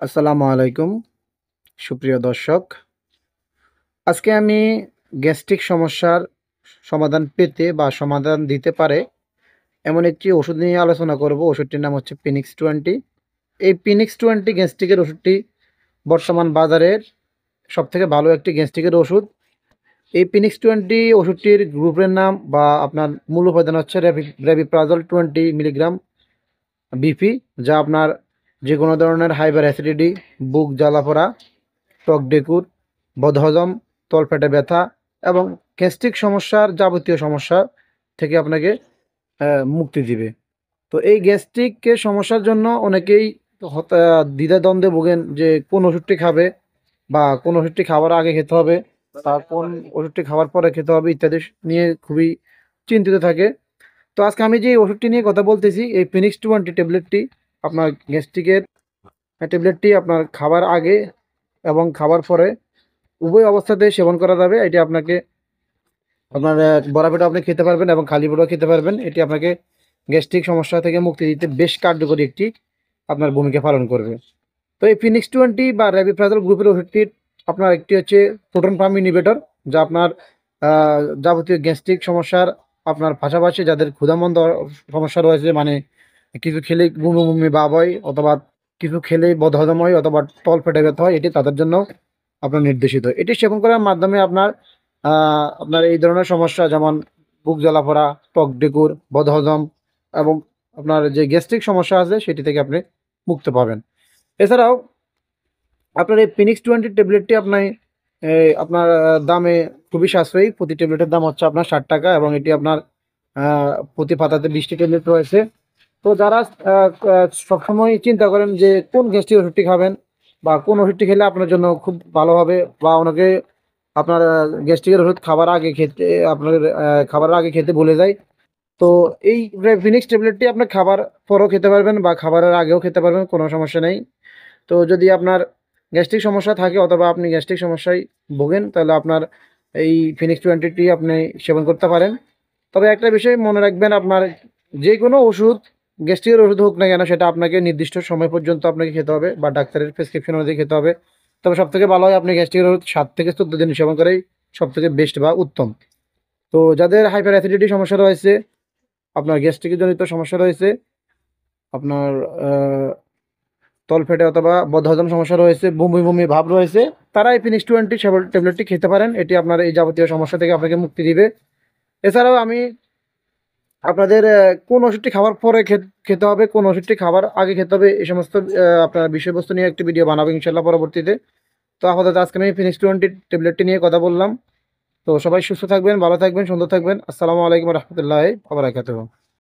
আসসালামু আলাইকুম সুপ্রিয় দর্শক। আজকে আমি গ্যাস্ট্রিক সমস্যার সমাধান পেতে বা সমাধান দিতে পারে এমন একটি ওষুধ নিয়ে আলোচনা করব। ওষুধটির নাম হচ্ছে পিনিক্স 20। এই পিনিক্স 20 গ্যাস্ট্রিকের ওষুধটি বর্তমান বাজারের সবথেকে ভালো একটি গ্যাস্ট্রিকের ওষুধ। এই পিনিক্স 20 ওষুধটির গ্রুপের নাম বা আপনার মূল উপাদান হচ্ছে রেবিপ্রাজল 20 মিলিগ্রাম বিপি, যা আপনার যে কোনো ধরনের হাইপার অ্যাসিডিটি, বুক জ্বালাপোড়া, ত্বক ডেকুর, বদহজম, তলপেটে ব্যথা এবং গ্যাস্ট্রিক সমস্যার যাবতীয় সমস্যা থেকে আপনাকে মুক্তি দিবে। তো এই গ্যাস্ট্রিকের সমস্যার জন্য অনেকেই দ্বিধাদ্বন্দ্বে ভোগেন যে কোন ওষুধটি খাবে বা কোন ওষুধটি খাওয়ার আগে খেতে হবে, বা কোন ওষুধটি খাওয়ার পরে খেতে হবে ইত্যাদি নিয়ে খুবই চিন্তিত থাকে। তো আজকে আমি যে ওষুধটি নিয়ে কথা বলতেছি, এই ফিনিক্স 20 ট্যাবলেটটি আপনার গ্যাস্ট্রিকের ট্যাবলেটটি আপনার খাবার আগে এবং খাবার পরে উভয় অবস্থাতে সেবন করা যাবে। এটি আপনাকে আপনার ভরা পেটে আপনি খেতে পারবেন এবং খালি পেটেও খেতে পারবেন। এটি আপনাকে গ্যাস্ট্রিক সমস্যা থেকে মুক্তি দিতে বেশ কার্যকরী একটি আপনার ভূমিকা পালন করবে। তো এই ফিনিক্স 20 বা রেবিপ্রাজল গ্রুপের ওষুধটির আপনার একটি হচ্ছে প্রোটন পাম্প ইনহিবিটর, যা আপনার যাবতীয় গ্যাস্ট্রিক সমস্যার আপনার পাশাপাশি যাদের ক্ষুধামন্দ সমস্যা রয়েছে, মানে কিছু খেলেই বমি বমি ভাব হয়, অথবা কিছু খেলেই বদহজম হয়, অথবা তল পেটে ব্যথা হয়, এটি তাদের জন্য আপনার নির্দেশিত। এটি সেবন করার মাধ্যমে আপনার আপনার এই ধরনের সমস্যা যেমন বুক জ্বালাপোড়া, ত্বক ডেকুর, বদহজম এবং আপনার যে গ্যাস্ট্রিক সমস্যা আছে সেটি থেকে আপনি মুক্ত পাবেন। এছাড়াও আপনার এই ফিনিক্স 20 ট্যাবলেটটি আপনার দামে খুবই সাশ্রয়ী। প্রতি ট্যাবলেটের দাম হচ্ছে আপনার 60 টাকা এবং এটি আপনার প্রতি পাতাতে 20টি ট্যাবলেট রয়েছে। তো যারা সবসময় চিন্তা করেন যে কোন গ্যাস্ট্রিক ওষুধটি খাবেন বা কোন ওষুধটি খেলে আপনার জন্য খুব ভালো হবে, বা অনেকে আপনার গ্যাস্ট্রিকের ওষুধ খাবার আগে খেতে ভুলে যায়। তো এই ফিনিক্স ট্যাবলেটটি আপনি খাবার পরেও খেতে পারবেন বা খাবারের আগেও খেতে পারবেন, কোনো সমস্যা নেই। তো যদি আপনার গ্যাস্ট্রিক সমস্যা থাকে অথবা আপনি গ্যাস্ট্রিক সমস্যায় ভোগেন, তাহলে আপনার এই ফিনিক্স 20টি আপনি সেবন করতে পারেন। তবে একটা বিষয় মনে রাখবেন, আপনার যে কোনো ওষুধ, গ্যাস্ট্রিকের ওষুধ হোক না কেন, সেটা আপনাকে নির্দিষ্ট সময় পর্যন্ত আপনাকে খেতে হবে বা ডাক্তারের প্রেসক্রিপশন অনুযায়ী খেতে হবে। তবে সবথেকে ভালো হয় আপনি গ্যাস্ট্রিকের ওষুধ 7 থেকে 14 দিন সেবন করেই সবথেকে বেস্ট বা উত্তম। তো যাদের হাইপার অ্যাসিডিটি সমস্যা রয়েছে, আপনার গ্যাস্ট্রিক জনিত সমস্যা রয়েছে, আপনার তলপেটে অথবা বদহজম সমস্যা রয়েছে, বমি বমি ভাব রয়েছে, তারা এই ফিনিক্স 20 ট্যাবলেটটি খেতে পারেন। এটি আপনার এই যাবতীয় সমস্যা থেকে আপনাকে মুক্তি দিবে। এছাড়াও আমি আপনাদের কোন ওষুধটি খাবার পরে খেতে হবে, কোন ওষুধটি খাবার আগে খেতে হবে, এই সমস্ত আপনার বিষয়বস্তু নিয়ে একটি ভিডিও বানাবো ইনশাল্লাহ পরবর্তীতে। তো আপাতত আজকে আমি ফিনিক্স 20 ট্যাবলেটটি নিয়ে কথা বললাম। তো সবাই সুস্থ থাকবেন, ভালো থাকবেন, সুন্দর থাকবেন। আসসালামু আলাইকুম রহমতুল্লাহ বারাকাতুহু।